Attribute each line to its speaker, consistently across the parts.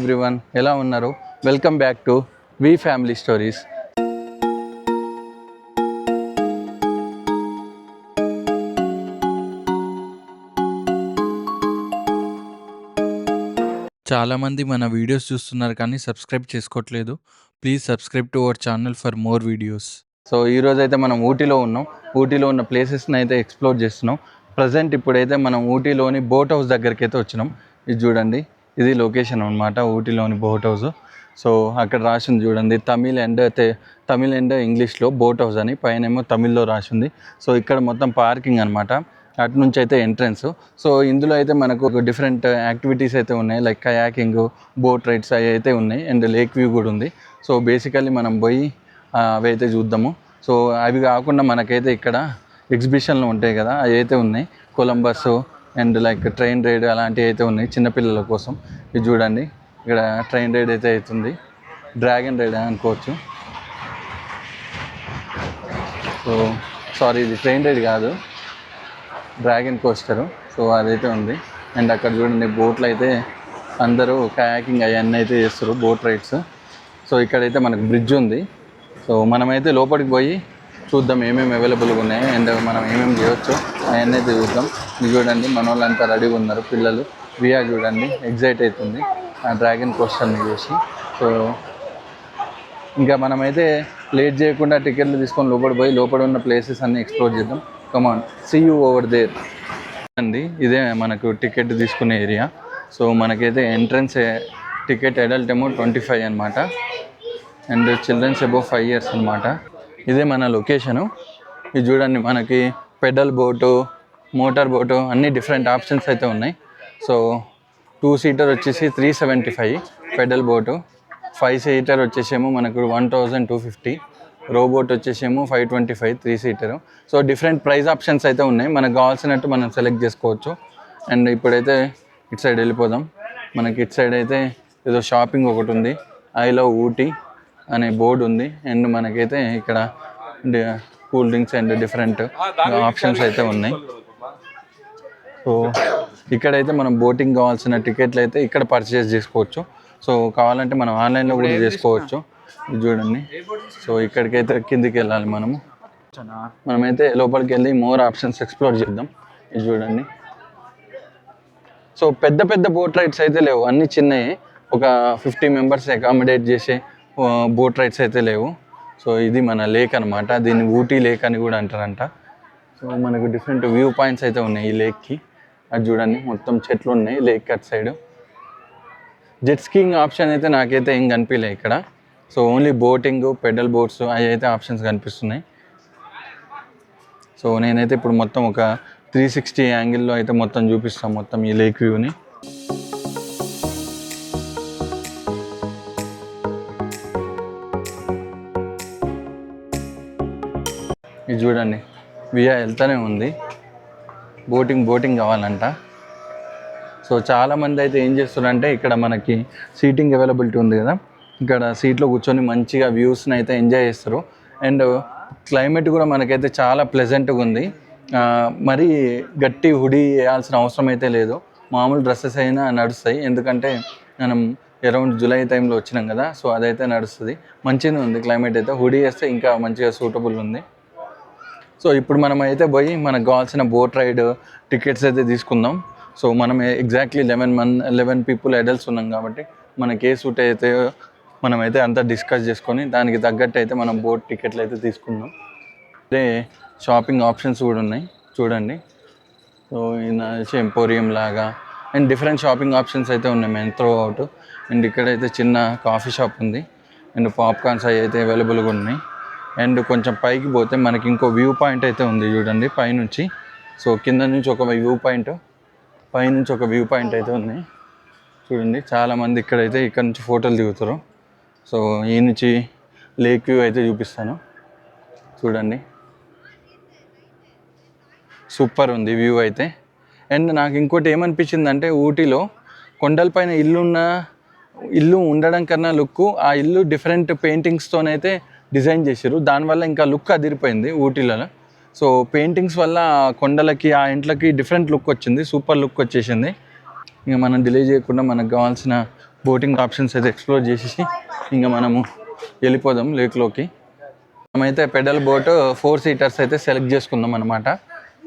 Speaker 1: Everyone ఎలా ఉన్నారు? Welcome back to V family stories. చాలామంది మన వీడియోస్ చూస్తున్నారు కానీ సబ్స్క్రైబ్ చేసుకోవట్లేదు. Please subscribe to our channel for more videos. So ఈరోజు అయితే మనం ఊటీలో ఉన్నాం. ఊటీలో ఉన్న ప్లేసెస్ని అయితే ఎక్స్ప్లోర్ చేస్తున్నాం. ప్రజెంట్ ఇప్పుడైతే మనం ఊటీలోని బోట్ హౌస్ దగ్గరికి అయితే వచ్చినాం. ఇది చూడండి, ఇది లొకేషన్ అనమాట, ఊటీలోని బోట్ హౌస్. సో అక్కడ రాసింది చూడండి, తమిళ్ అండ్ ఇంగ్లీష్లో బోట్ హౌస్ అని, పైన ఏమో తమిళ్లో రాసింది. సో ఇక్కడ మొత్తం పార్కింగ్ అనమాట, అటు నుంచి అయితే ఎంట్రన్స్. సో ఇందులో అయితే మనకు డిఫరెంట్ యాక్టివిటీస్ అయితే ఉన్నాయి, లైక్ కయాకింగ్, బోట్ రైడ్స్ అవి అయితే ఉన్నాయి, అండ్ లేక్ వ్యూ కూడా ఉంది. సో బేసికల్లీ మనం పోయి అవి అయితే చూద్దాము. సో అవి కాకుండా మనకైతే ఇక్కడ ఎగ్జిబిషన్లు ఉంటాయి కదా, అవి అయితే ఉన్నాయి. Columbus and like train ride అలాంటివి అయితే ఉన్నాయి చిన్నపిల్లల కోసం. ఇది చూడండి, ఇక్కడ ట్రైన్ రైడ్ అయితే అవుతుంది, డ్రాగన్ రైడ్ అనుకోవచ్చు. సో సారీ, ఇది ట్రైన్ రైడ్ కాదు, డ్రాగన్ కోస్టరు. సో అదైతే ఉంది. అండ్ అక్కడ చూడండి బోట్లు అయితే అందరూ కయాకింగ్ అవన్నీ అయితే చేస్తారు, బోట్ రైడ్స్. సో ఇక్కడైతే మనకు బ్రిడ్జ్ ఉంది. సో మనమైతే లోపలికి పోయి చూద్దాం ఏమేమి అవైలబుల్గా ఉన్నాయి అండ్ మనం ఏమేమి చేయవచ్చు అవన్నీ అయితే చూద్దాం. ఇది చూడండి, మన వాళ్ళంతా రెడీగా ఉన్నారు. పిల్లలు వియా చూడండి ఎగ్జైట్ అవుతుంది ఆ డ్రాగన్ కోస్టర్ని చూసి. సో ఇంకా మనమైతే లేట్ చేయకుండా టికెట్లు తీసుకొని లోపల ఉన్న ప్లేసెస్ అన్నీ ఎక్స్ప్లోర్ చేద్దాం. కమాన్, సీ యూ ఓవర్ దేర్ అండి. ఇదే మనకు టికెట్ తీసుకునే ఏరియా. సో మనకైతే ఎంట్రన్స్ టికెట్ అడల్ట్ ఏమో 25 అనమాట, అండ్ చిల్డ్రన్స్ అబౌవ్ 5 years అనమాట. ఇదే మన లొకేషను. ఇది చూడండి, మనకి పెడల్ బోటు, మోటార్ బోటు అన్నీ డిఫరెంట్ ఆప్షన్స్ అయితే ఉన్నాయి. సో 2 seater వచ్చేసి 375 పెడల్ బోటు, 5 seater వచ్చేసేమో మనకు 1250, రోబోట్ వచ్చేసేమో 525 3 seater. So different price options అయితే ఉన్నాయి, మనకు కావాల్సినట్టు మనం సెలెక్ట్ చేసుకోవచ్చు. అండ్ ఇప్పుడైతే ఇటు సైడ్ వెళ్ళిపోదాం. మనకి ఇటు సైడ్ అయితే ఏదో షాపింగ్ ఒకటి ఉంది, ఐ లవ్ ఊటీ అనే బోర్డు ఉంది. అండ్ మనకైతే ఇక్కడ cool drinks and different options అయితే ఉన్నాయి. సో ఇక్కడైతే మనం బోటింగ్ కావాల్సిన టికెట్లు అయితే ఇక్కడ పర్చేస్ చేసుకోవచ్చు. సో కావాలంటే మనం ఆన్లైన్లో కూడా చేసుకోవచ్చు. ఇది చూడండి. సో ఇక్కడికైతే కిందికి వెళ్ళాలి మనమైతే లోపలికి వెళ్ళి మోర్ ఆప్షన్స్ ఎక్స్ప్లోర్ చేద్దాం. ఇది చూడండి. సో పెద్ద పెద్ద బోట్ రైడ్స్ అయితే లేవు, అన్నీ చిన్నవి, ఒక 50 members అకామిడేట్ చేసే బోట్ రైడ్స్ అయితే లేవు. సో ఇది మన లేక్ అనమాట, దీన్ని ఊటీ లేక్ అని కూడా అంటారంట. సో మనకు డిఫరెంట్ వ్యూ పాయింట్స్ అయితే ఉన్నాయి ఈ లేక్కి. అది చూడండి, మొత్తం చెట్లు ఉన్నాయి lake at side. Jet skiing option అయితే నాకైతే ఏం కనిపించలే ఇక్కడ. So only boating, pedal boats అవి అయితే ఆప్షన్స్ కనిపిస్తున్నాయి. సో నేనైతే ఇప్పుడు మొత్తం ఒక 360 యాంగిల్లో అయితే మొత్తం చూపిస్తాను మొత్తం ఈ లేక్ వ్యూని. ఇది చూడండి, వియా వెళ్తూనే ఉంది, బోటింగ్ కావాలంట. సో చాలామంది అయితే ఏం చేస్తున్నారంటే, ఇక్కడ మనకి సీటింగ్ అవైలబిలిటీ ఉంది కదా, ఇక్కడ సీట్లో కూర్చొని మంచిగా వ్యూస్ని అయితే ఎంజాయ్ చేస్తారు. అండ్ క్లైమేట్ కూడా మనకైతే చాలా ప్లెజెంట్గా ఉంది. మరీ గట్టి హుడీ వేయాల్సిన అవసరం అయితే లేదు, మామూలు డ్రెస్సెస్ అయినా నడుస్తాయి. ఎందుకంటే మనం అరౌండ్ జూలై టైంలో వచ్చినాం కదా, సో అదైతే నడుస్తుంది. మంచిగా ఉంది క్లైమేట్ అయితే, హుడీ వేస్తే ఇంకా మంచిగా సూటబుల్ ఉంది. సో ఇప్పుడు మనం అయితే పోయి మనకు కావాల్సిన బోట్ రైడ్ టికెట్స్ అయితే తీసుకుందాం. సో మనం ఎగ్జాక్ట్లీ 11 people అడల్ట్స్ ఉన్నాం కాబట్టి మనకి ఏ సూట్ అయితే మనమైతే అంతా డిస్కస్ చేసుకొని దానికి తగ్గట్టు అయితే మనం బోట్ టికెట్లు అయితే తీసుకుందాం. అదే షాపింగ్ ఆప్షన్స్ కూడా ఉన్నాయి చూడండి. సో ఇది ఎంపోరియం లాగా అండ్ డిఫరెంట్ షాపింగ్ ఆప్షన్స్ అయితే ఉన్నాయి మెయిన్ త్రూ అవుట్. అండ్ ఇక్కడైతే చిన్న కాఫీ షాప్ ఉంది అండ్ పాప్కార్న్స్ అవి అయితే అవైలబుల్గా ఉన్నాయి. అండ్ కొంచెం పైకి పోతే మనకి ఇంకో వ్యూ పాయింట్ అయితే ఉంది చూడండి పైనుంచి. సో కింద నుంచి ఒక వ్యూ పాయింట్, పైనుంచి ఒక వ్యూ పాయింట్ అయితే ఉంది చూడండి. చాలామంది ఇక్కడ నుంచి ఫోటోలు దిగుతారు. సో ఈ నుంచి లేక్ వ్యూ అయితే చూపిస్తాను చూడండి, సూపర్ ఉంది వ్యూ అయితే. అండ్ నాకు ఇంకోటి ఏమనిపించిందంటే, ఊటీలో కొండలపైన ఇల్లు ఉండడం కన్నా ఆ ఇల్లు డిఫరెంట్ పెయింటింగ్స్తోనైతే డిజైన్ చేశారు, దానివల్ల ఇంకా లుక్ అదిరిపోయింది ఊటీలలో. సో పెయింటింగ్స్ వల్ల కొండలకి ఆ ఇంట్లకి డిఫరెంట్ లుక్ వచ్చింది, సూపర్ లుక్ వచ్చేసింది. ఇంకా మనం డిలే చేయకుండా మనకు కావాల్సిన బోటింగ్ ఆప్షన్స్ అయితే ఎక్స్ప్లోర్ చేసేసి ఇంకా మనము వెళ్ళిపోదాం లేక్లోకి. మనమైతే పెడల్ బోట్ 4 సీటర్స్ అయితే సెలెక్ట్ చేసుకుందాం అనమాట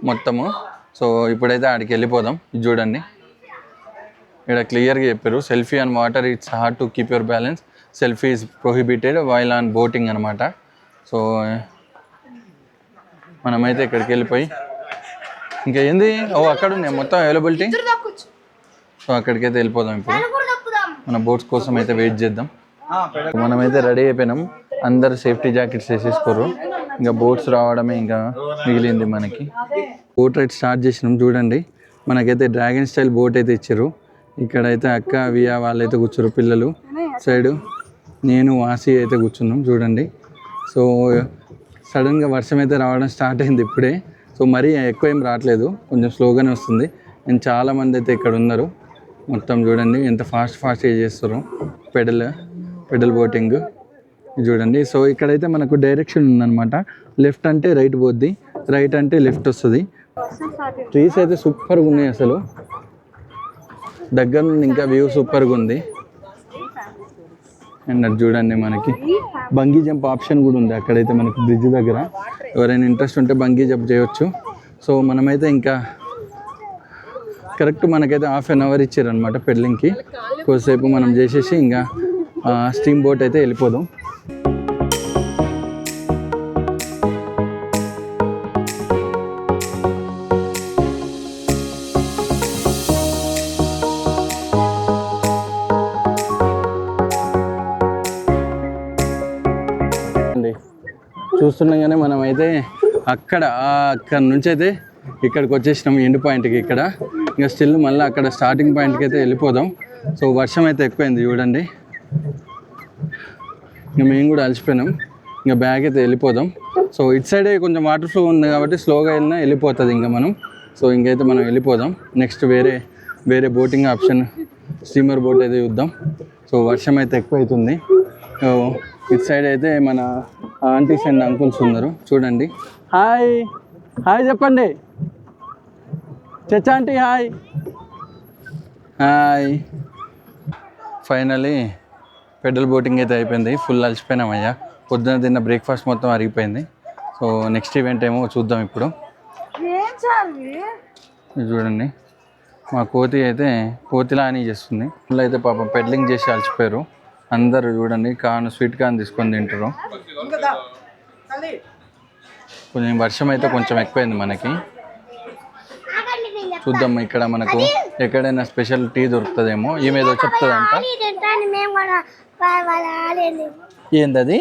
Speaker 1: మొత్తము. సో ఇప్పుడైతే ఆడికి వెళ్ళిపోదాం. ఇది చూడండి, ఇక్కడ క్లియర్గా చెప్పారు selfie on water it's hard to keep your balance, selfie is prohibited while on boating అనమాట. సో మనమైతే ఇక్కడికి వెళ్ళిపోయి ఇంకా ఏంది అక్కడ ఉన్నాయి మొత్తం అవైలబిలిటీ. సో అక్కడికైతే వెళ్ళిపోదాం. ఇప్పుడు మన బోట్స్ కోసం అయితే వెయిట్ చేద్దాం. మనమైతే రెడీ అయిపోయినాం, అందరు సేఫ్టీ జాకెట్స్ వేసేసుకోరు. ఇంకా బోట్స్ రావడమే ఇంకా మిగిలింది మనకి. బోట్ రైడ్ స్టార్ట్ చేసినాం. చూడండి మనకైతే డ్రాగన్ స్టైల్ బోట్ అయితే ఇచ్చారు. ఇక్కడైతే అక్క వియా వాళ్ళైతే కూర్చోరు, పిల్లలు సైడు నేను వాసి అయితే కూర్చున్నాం. చూడండి సో సడన్గా వర్షం అయితే రావడం స్టార్ట్ అయింది ఇప్పుడే. సో మరీ ఎక్కువ ఏం రావట్లేదు, కొంచెం స్లోగానే వస్తుంది. అండ్ చాలామంది అయితే ఇక్కడ ఉన్నారు. మొత్తం చూడండి ఎంత ఫాస్ట్గా చేస్తారు పెడల్ బోటింగ్ చూడండి. సో ఇక్కడైతే మనకు డైరెక్షన్ ఉందన్నమాట. లెఫ్ట్ అంటే రైట్ పోద్ది, రైట్ అంటే లెఫ్ట్ వస్తుంది. ట్రీస్ అయితే సూపర్గా ఉన్నాయి అసలు, దగ్గర నుండి ఇంకా వ్యూ సూపర్గా ఉంది. అండ్ అది చూడండి మనకి బంగీ జంప్ ఆప్షన్ కూడా ఉంది అక్కడైతే మనకి బ్రిడ్జ్ దగ్గర. ఎవరైనా ఇంట్రెస్ట్ ఉంటే బంగీ జంప్ చేయొచ్చు. సో మనమైతే ఇంకా కరెక్ట్ మనకైతే ½ అవర్ ఇచ్చారనమాట పెడ్లింగ్కి. కొద్దిసేపు మనం చేసేసి ఇంకా స్టీమ్ బోట్ అయితే వెళ్ళిపోదాం. చూస్తుండగానే మనం అయితే అక్కడ నుంచి అయితే ఇక్కడికి వచ్చేసినాం ఎండ్ పాయింట్కి. ఇక్కడ ఇంకా స్టిల్ మళ్ళీ అక్కడ స్టార్టింగ్ పాయింట్కి అయితే వెళ్ళిపోదాం. సో వర్షం అయితే ఎక్కువైంది చూడండి, ఇంకా మేము కూడా అలసిపోయినాం. ఇంకా బ్యాగ్ అయితే వెళ్ళిపోదాం. సో ఇటు సైడే కొంచెం వాటర్ ఫ్లో ఉంది కాబట్టి స్లోగా వెళ్ళినా వెళ్ళిపోతుంది ఇంకా మనం. సో ఇంకైతే మనం వెళ్ళిపోదాం. నెక్స్ట్ వేరే బోటింగ్ ఆప్షన్ స్టీమర్ బోట్ అయితే చూద్దాం. సో వర్షం అయితే ఎక్కువ అవుతుంది. ఇటు సైడ్ అయితే మన ఆంటీస్ అండ్ అంకుల్స్ ఉన్నారు చూడండి. హాయ్ హాయ్ చెప్పండి చచ్చా aunty, hi hi. Finally pedal boating అయితే అయిపోయింది. ఫుల్ అలసిపోయినామయ్యా, పొద్దున తిన్న బ్రేక్ఫాస్ట్ మొత్తం అరిగిపోయింది. సో నెక్స్ట్ ఈవెంట్ ఏమో చూద్దాం ఇప్పుడు. చూడండి మా కోతి అయితే కోతిలా అని చేస్తుంది. ఫుల్ అయితే పాపం పెడ్లింగ్ చేసి అలసిపోయారు అందరూ. చూడండి స్వీట్ కార్న్ తీసుకొని తింటారు. కొంచెం వర్షం అయితే కొంచెం ఎక్కువైంది మనకి. చూద్దాం ఇక్కడ మనకు ఎక్కడైనా స్పెషల్ టీ దొరుకుతుందేమో. ఏమేదో చెప్తుందంట. ఏందది?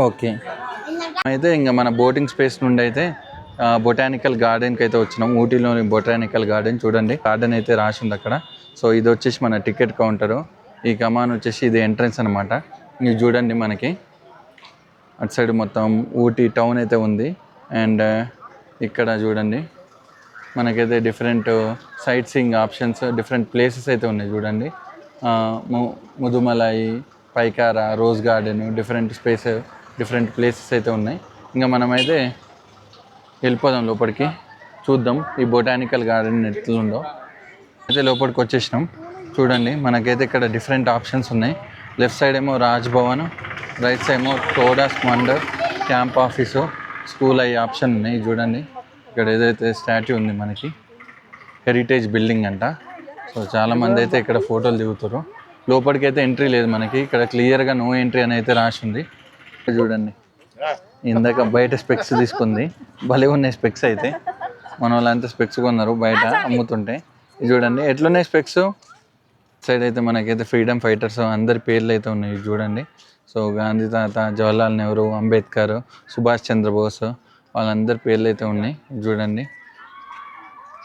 Speaker 1: ఓకే అయితే ఇంకా మన బోటింగ్ స్పేస్ నుండి అయితే బొటానికల్ గార్డెన్కి అయితే వచ్చినాం. ఊటీలోని బొటానికల్ గార్డెన్ చూడండి, గార్డెన్ అయితే రాసింది అక్కడ. సో ఇది వచ్చేసి మన టికెట్ కౌంటరు. ఈ కమాన్ వచ్చేసి ఇది ఎంట్రన్స్ అనమాట. ఇది చూడండి మనకి అటు సైడ్ మొత్తం ఊటీ టౌన్ అయితే ఉంది. అండ్ ఇక్కడ చూడండి మనకైతే different sight seeing options, different places అయితే ఉన్నాయి చూడండి. Mudumalai, Pykara, rose garden, different places అయితే ఉన్నాయి. ఇంకా మనమైతే వెళ్ళిపోదాం లోపలికి, చూద్దాం ఈ బొటానికల్ గార్డెన్ ఎట్లుందో. అయితే లోపలికి వచ్చేసినాం. చూడండి మనకైతే ఇక్కడ డిఫరెంట్ ఆప్షన్స్ ఉన్నాయి. లెఫ్ట్ సైడ్ ఏమో రాజ్ భవన్, రైట్ సైడ్ ఏమో టోడాస్ మండర్, క్యాంప్ ఆఫీసు, స్కూల్ అయ్యే ఆప్షన్ ఉన్నాయి. చూడండి ఇక్కడ ఏదైతే స్టాట్యూ ఉంది మనకి, హెరిటేజ్ బిల్డింగ్ అంట. సో చాలామంది అయితే ఇక్కడ ఫోటోలు దిగుతారు. లోపలికి అయితే ఎంట్రీ లేదు మనకి, ఇక్కడ క్లియర్గా నో ఎంట్రీ అని అయితే రాసి ఉంది. చూడండి ఇందాక బయట స్పెక్స్ తీసుకుంది, భలే ఉన్నాయి స్పెక్స్ అయితే. మన వాళ్ళంతా స్పెక్స్ కొన్నారు బయట అమ్ముతుంటే. చూడండి ఎట్లున్నాయి స్పెక్స్. సైడ్ అయితే మనకైతే ఫ్రీడమ్ ఫైటర్స్ అందరి పేర్లు అయితే ఉన్నాయి చూడండి. సో గాంధీ తాత, జవహర్లాల్ నెహ్రూ, అంబేద్కర్, సుభాష్ చంద్రబోస్ వాళ్ళందరి పేర్లు అయితే ఉన్నాయి చూడండి.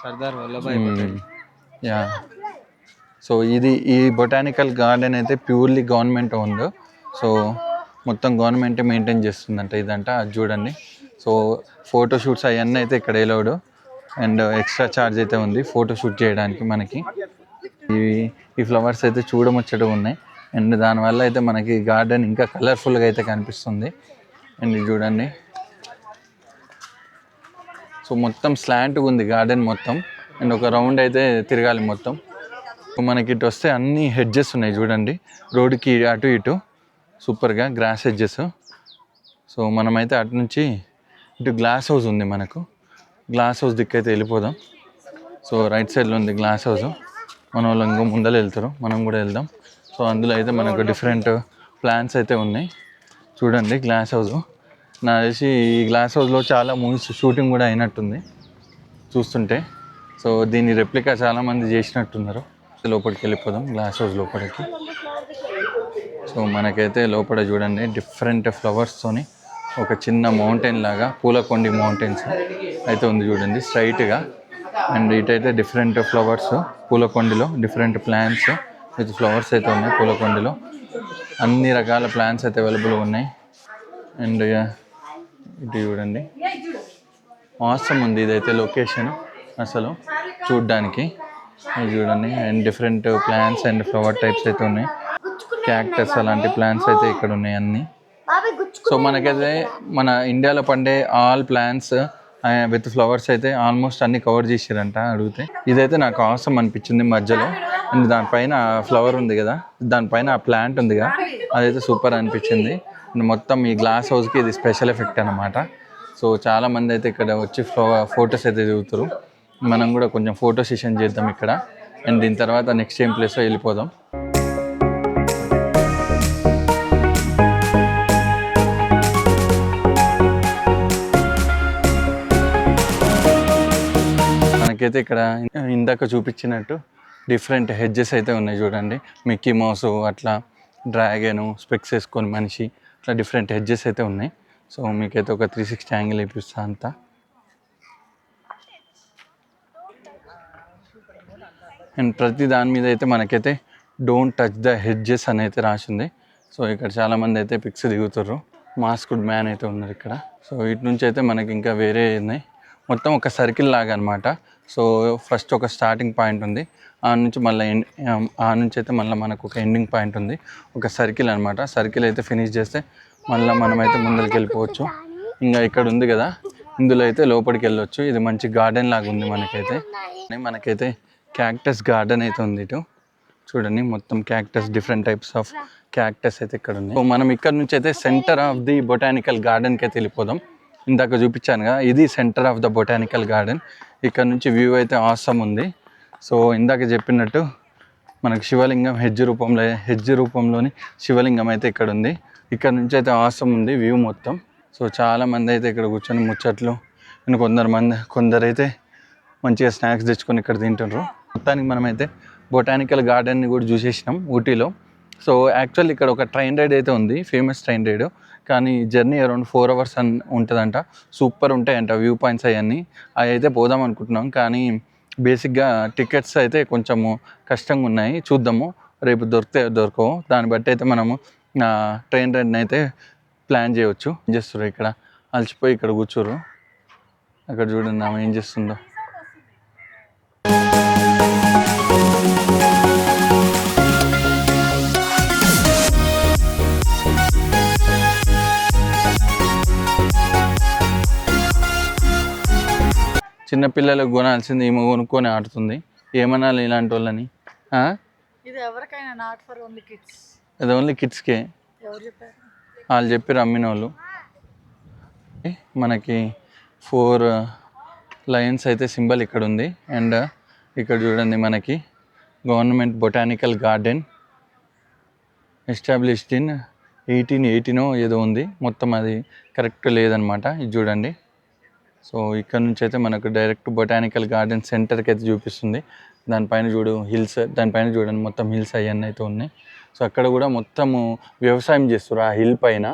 Speaker 1: సర్దార్ వల్లభాయ్ పటేల్. యా సో ఈ బొటానికల్ గార్డెన్ అయితే ప్యూర్లీ గవర్నమెంట్ ఓన్డ్. సో మొత్తం గవర్నమెంటే మెయింటైన్ చేస్తుందంట ఇదంట. అది చూడండి. సో ఫోటోషూట్స్ అవన్నీ అయితే ఇక్కడ ఎలౌడ్. అండ్ ఎక్స్ట్రా ఛార్జ్ అయితే ఉంది ఫోటోషూట్ చేయడానికి మనకి. ఈ ఫ్లవర్స్ అయితే చూడముచ్చటగా ఉన్నాయి. అండ్ దానివల్ల అయితే మనకి గార్డెన్ ఇంకా కలర్ఫుల్గా అయితే కనిపిస్తుంది. అండ్ ఇది చూడండి. సో మొత్తం స్లాంట్గా ఉంది గార్డెన్ మొత్తం. అండ్ ఒక రౌండ్ అయితే తిరగాలి మొత్తం. మనకి ఇటు వస్తే అన్ని హెడ్జెస్ ఉన్నాయి చూడండి, రోడ్డుకి అటు ఇటు సూపర్గా గ్రాస్ హెడ్జెస్. సో మనమైతే అటు నుంచి ఇటు గ్లాస్ హౌస్ ఉంది, మనకు గ్లాస్ హౌస్ దిక్కైతే వెళ్ళిపోదాం. సో రైట్ సైడ్లో ఉంది గ్లాస్ హౌస్. మన వాళ్ళు ఇంకో ముందర వెళ్తారు, మనం కూడా వెళ్దాం. సో అందులో అయితే మనకు డిఫరెంట్ ప్లాన్స్ అయితే ఉన్నాయి చూడండి. గ్లాస్ హౌస్ నాకు తెలిసి ఈ గ్లాస్ హౌస్లో చాలా మూవీస్ షూటింగ్ కూడా అయినట్టుంది చూస్తుంటే. సో దీని రెప్లికా చాలామంది చేసినట్టున్నారు. లోపలికి వెళ్ళిపోదాం గ్లాస్ హౌస్ లోపలికి. సో మనకైతే లోపల చూడండి డిఫరెంట్ ఫ్లవర్స్తోని ఒక చిన్న మౌంటైన్ లాగా, పూలకొండి మౌంటైన్స్ అయితే ఉంది చూడండి స్ట్రైట్గా. అండ్ ఇటైతే డిఫరెంట్ ఫ్లవర్స్, పూలకొండిలో డిఫరెంట్ ప్లాంట్స్ విత్ ఫ్లవర్స్ అయితే ఉన్నాయి. పూలకొండిలో అన్ని రకాల ప్లాంట్స్ అయితే అవైలబుల్ ఉన్నాయి. అండ్ ఇటు చూడండి అవసరం ఉంది ఇదైతే లొకేషన్ అసలు చూడ్డానికి. ఇది చూడండి and different plants and flower types అయితే ఉన్నాయి. క్యాక్టస్ అలాంటి ప్లాంట్స్ అయితే ఇక్కడ ఉన్నాయి అన్నీ. సో మనకైతే మన ఇండియాలో పండే ఆల్ ప్లాంట్స్ విత్ ఫ్లవర్స్ అయితే ఆల్మోస్ట్ అన్ని కవర్ చేసారంట అడిగితే. ఇదైతే నాకు అవసరం అనిపించింది మధ్యలో. అండ్ దానిపైన ఫ్లవర్ ఉంది కదా, దానిపైన ఆ ప్లాంట్ ఉందిగా, అదైతే సూపర్ అనిపించింది. అండ్ మొత్తం ఈ గ్లాస్ హౌస్కి ఇది స్పెషల్ ఎఫెక్ట్ అనమాట. సో చాలామంది అయితే ఇక్కడ వచ్చి ఫొటోస్ అయితే దిగుతారు. మనం కూడా కొంచెం ఫోటో సెషన్ చేద్దాం ఇక్కడ. అండ్ దీని తర్వాత నెక్స్ట్ ఏం ప్లేస్లో వెళ్ళిపోదాం. మనకైతే ఇక్కడ ఇందాక చూపించినట్టు డిఫరెంట్ హెడ్జెస్ అయితే ఉన్నాయి చూడండి. మిక్కీ మౌస్ అట్లా, డ్రాగను, స్పెక్స్ వేసుకొని మనిషి, అట్లా డిఫరెంట్ హెడ్జెస్ అయితే ఉన్నాయి. సో మీకైతే ఒక 360 యాంగిల్ ఇప్పిస్తా అంతా. అండ్ ప్రతి దాని మీద అయితే మనకైతే డోంట్ టచ్ ద హెడ్జెస్ అని అయితే రాసింది. సో ఇక్కడ చాలామంది అయితే పిక్స్ దిగుతారు. మాస్క్డ్ మ్యాన్ అయితే ఉన్నారు ఇక్కడ. సో ఇటు నుంచి అయితే మనకి ఇంకా వేరే ఉన్నాయి, మొత్తం ఒక సర్కిల్ లాగా అనమాట. సో ఫస్ట్ ఒక స్టార్టింగ్ పాయింట్ ఉంది, ఆ నుంచి అయితే మళ్ళీ మనకు ఒక ఎండింగ్ పాయింట్ ఉంది. ఒక సర్కిల్ అనమాట. సర్కిల్ అయితే ఫినిష్ చేస్తే మళ్ళీ మనమైతే ముందరికి వెళ్ళిపోవచ్చు. ఇంకా ఇక్కడ ఉంది కదా, ఇందులో అయితే లోపలికి వెళ్ళొచ్చు. ఇది మంచి గార్డెన్ లాగా ఉంది మనకైతే క్యాక్టస్ గార్డెన్ అయితే ఉంది ఇటు చూడండి. మొత్తం cactus, different types of cactus అయితే ఇక్కడ ఉంది. సో మనం ఇక్కడ నుంచి అయితే సెంటర్ ఆఫ్ ది బొటానికల్ గార్డెన్కి అయితే వెళ్ళిపోదాం. ఇందాక చూపించాను కదా, ఇది centre of the botanical garden. ఇక్కడ నుంచి వ్యూ అయితే ఆసమ్ ఉంది. సో ఇందాక చెప్పినట్టు మనకు శివలింగం హెడ్జ్ రూపంలోని శివలింగం అయితే ఇక్కడ ఉంది. ఇక్కడ నుంచి అయితే ఆసమ్ ఉంది వ్యూ మొత్తం. సో చాలామంది అయితే ఇక్కడ కూర్చొని ముచ్చట్లు, అండ్ కొందరైతే మంచిగా స్నాక్స్ తెచ్చుకొని ఇక్కడ తింటున్నారు. మొత్తానికి మనమైతే బొటానికల్ గార్డెన్ని కూడా చూసేసినాం ఊటీలో. సో యాక్చువల్లీ ఇక్కడ ఒక ట్రైన్ రైడ్ అయితే ఉంది, ఫేమస్ ట్రైన్ రైడ్. కానీ జర్నీ అరౌండ్ 4 hours ఉంటుందంట. సూపర్ ఉంటాయంట వ్యూ పాయింట్స్ అవన్నీ. అవి అయితే పోదాం అనుకుంటున్నాం, కానీ బేసిక్గా టికెట్స్ అయితే కొంచెము కష్టంగా ఉన్నాయి. చూద్దాము రేపు దొరకవు. దాన్ని బట్టి అయితే మనము ట్రైన్ రైడ్ని అయితే ప్లాన్ చేయవచ్చు. ఏం చేస్తారు ఇక్కడ, అలసిపోయి ఇక్కడ కూర్చోరు. అక్కడ చూడండి ఆమె ఏం చేస్తుందో. చిన్నపిల్లలకు కొనాల్సింది ఈమె కొనుక్కొని ఆడుతుంది. ఏమనాలి ఇలాంటి వాళ్ళని? అది ఓన్లీ కిడ్స్కే వాళ్ళు చెప్పారు, అమ్మిన వాళ్ళు. మనకి 4 లయన్స్ అయితే సింబల్ ఇక్కడ ఉంది. అండ్ ఇక్కడ చూడండి మనకి government botanical garden established in 1818 ఏదో ఉంది. మొత్తం అది కరెక్ట్ లేదనమాట. ఇది చూడండి. సో ఇక్కడ నుంచి అయితే మనకు డైరెక్ట్ బొటానికల్ గార్డెన్ సెంటర్కి అయితే చూపిస్తుంది. దానిపైన హిల్స్, దానిపైన చూడండి మొత్తం హిల్స్ అవన్నీ అయితే ఉన్నాయి. సో అక్కడ కూడా మొత్తము వ్యవసాయం చేస్తారు ఆ హిల్ పైన.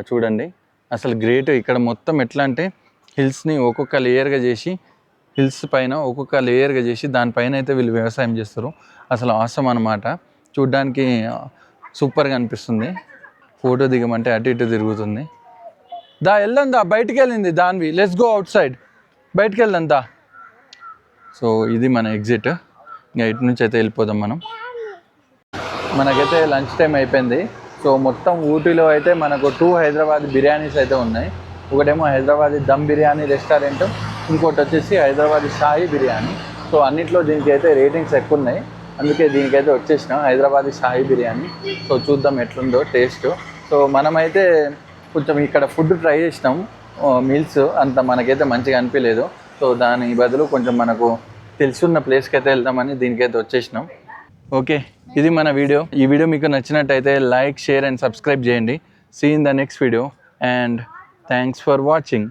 Speaker 1: చూడండి అసలు గ్రేట్. ఇక్కడ మొత్తం ఎట్లా అంటే హిల్స్ని ఒక్కొక్క లేయర్గా చేసి, హిల్స్ పైన ఒక్కొక్క లేయర్గా చేసి దానిపైన అయితే వీళ్ళు వ్యవసాయం చేస్తారు. అసలు ఆసమ్ అనమాట. చూడ్డానికి సూపర్గా అనిపిస్తుంది. ఫోటో దిగమంటే అటు ఇటు తిరుగుతుంది. వెళ్దాం బయటికి వెళ్ళింది దానివి. లెట్స్ గో అవుట్ సైడ్, బయటికి వెళ్దాం దా. సో ఇది మన ఎగ్జిట్. ఇంకా ఇటు నుంచి అయితే వెళ్ళిపోదాం మనం. మనకైతే లంచ్ టైం అయిపోయింది. సో మొత్తం ఊటీలో అయితే మనకు 2 హైదరాబాద్ బిర్యానీస్ అయితే ఉన్నాయి. ఒకటేమో హైదరాబాదీ దమ్ బిర్యానీ రెస్టారెంట్, ఇంకోటి వచ్చేసి హైదరాబాదీ షాహీ బిర్యానీ. సో అన్నిట్లో దీనికి అయితే రేటింగ్స్ ఎక్కువ ఉన్నాయి, అందుకే దీనికైతే వచ్చేసినాం. హైదరాబాదీ షాహీ బిర్యానీ. సో చూద్దాం ఎట్లుందో టేస్ట్. సో మనమైతే కొంచెం ఇక్కడ ఫుడ్ ట్రై చేసినాం, మీల్స్ అంత మనకైతే మంచిగా అనిపించలేదు. సో దాని బదులు కొంచెం మనకు తెలుసున్న ప్లేస్కి అయితే వెళ్దామని దీనికైతే వచ్చేసినాం. ఓకే, ఇది మన వీడియో. ఈ వీడియో మీకు నచ్చినట్టయితే లైక్, షేర్ అండ్ సబ్స్క్రైబ్ చేయండి. See in the next video and thanks for watching.